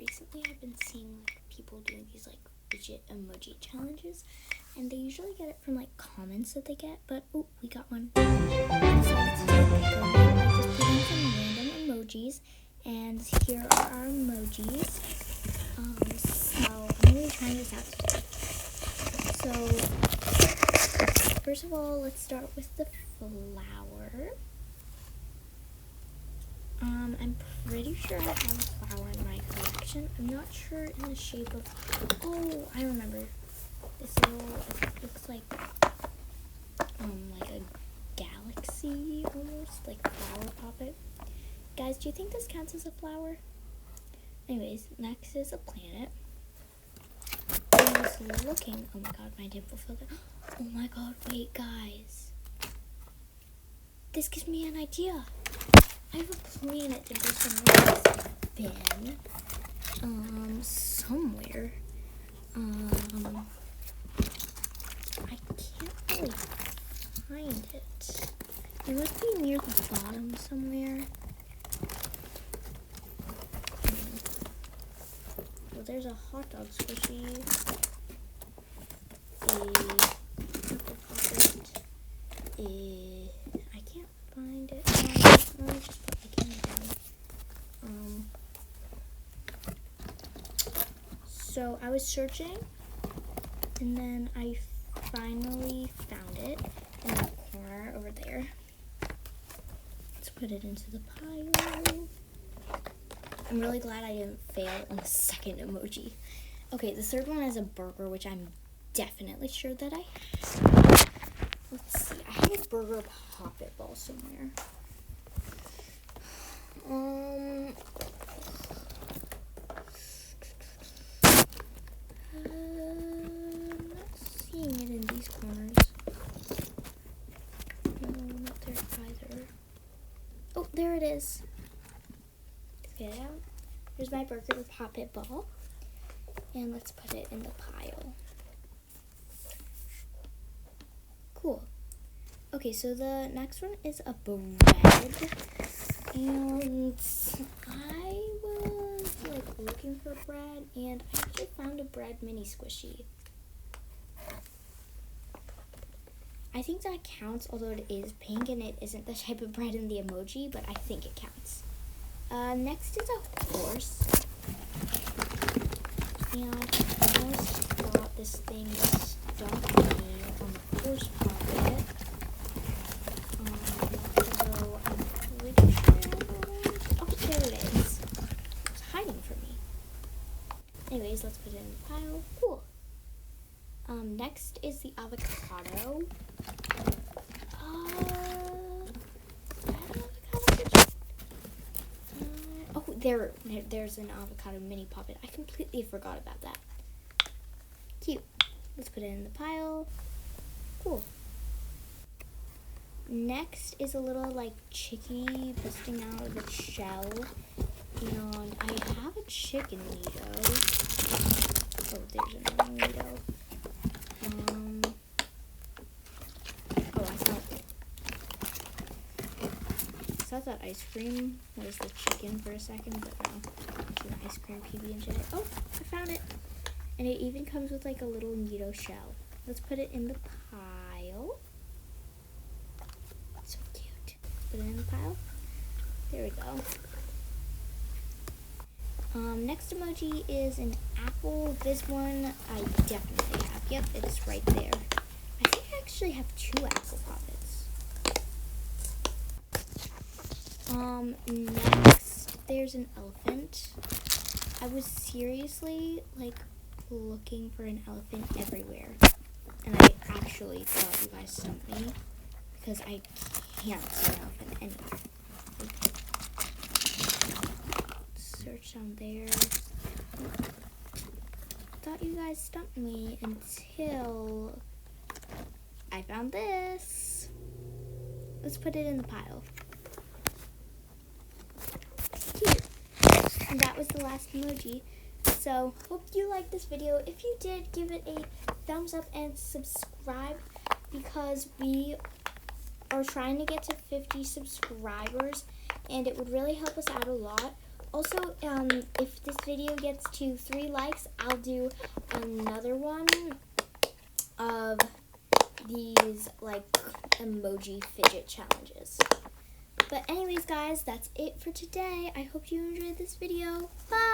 recently I've been seeing like people doing these like fidget emoji challenges, and they usually get it from like comments that they get, but oh, we got one. So let's do a pick on it. I just put in some random emojis, and here are our emojis. So I'm gonna be trying this out today. So first of all, let's start with the flower. I'm pretty sure I have a flower in my collection. I'm not sure in the shape of, oh, I remember. This little, it looks like a galaxy almost, like flower poppet. Guys, do you think this counts as a flower? Anyways, next is a planet. I was looking, oh my god, my dimple filled it. Oh my god, wait guys. This gives me an idea. I have a planet that for some reason has been, somewhere. I can't really find it. It must be near the bottom somewhere. Well, there's a hot dog squishy. I can't find it. Let me just put the camera down. So I was searching, and then I finally found it in that corner over there. Let's put it into the pile. I'm really glad I didn't fail on the second emoji. Okay, the third one is a burger, which I'm definitely sure that I have. Let's see, I have a burger poppet ball somewhere. I'm not seeing it in these corners. No, not there either. Oh, there it is. Let's get it out. Here's my burger poppet ball. And let's put it in the pile. Cool. Okay, so the next one is a bread. And I was like looking for bread, and I actually found a bread mini squishy. I think that counts, although it is pink and it isn't the type of bread in the emoji, but I think it counts. Next is a horse. And I almost thought this thing stuck me on the horse pocket. So I'm pretty sure oh, there it is. It's hiding from me. Anyways, let's put it in the pile. Cool. Next is the avocado. Oh, there's an avocado mini poppet. I completely forgot about that. Cute. Let's put it in the pile. Cool. Next is a little like chickie busting out of its shell. And I have a chicken Nito. Oh, there's another Nito. I thought ice cream was the chicken for a second, but no, it's an ice cream PB&J. Oh, I found it. And it even comes with like a little Nito shell. Let's put it in the pile. So cute. Let's put it in the pile. There we go. Next emoji is an apple. This one I definitely have. Yep, it's right there. I think I actually have 2 apple poppets. Next, there's an elephant. I was seriously, like, looking for an elephant everywhere. And I actually thought you guys stumped me, because I can't see an elephant anywhere. Search down there. Thought you guys stumped me until I found this. Let's put it in the pile. And that was the last emoji. So, hope you liked this video. If you did, give it a thumbs up and subscribe, because we are trying to get to 50 subscribers, and it would really help us out a lot. Also, if this video gets to 3 likes, I'll do another one of these like emoji fidget challenges. But anyways, guys, that's it for today. I hope you enjoyed this video. Bye!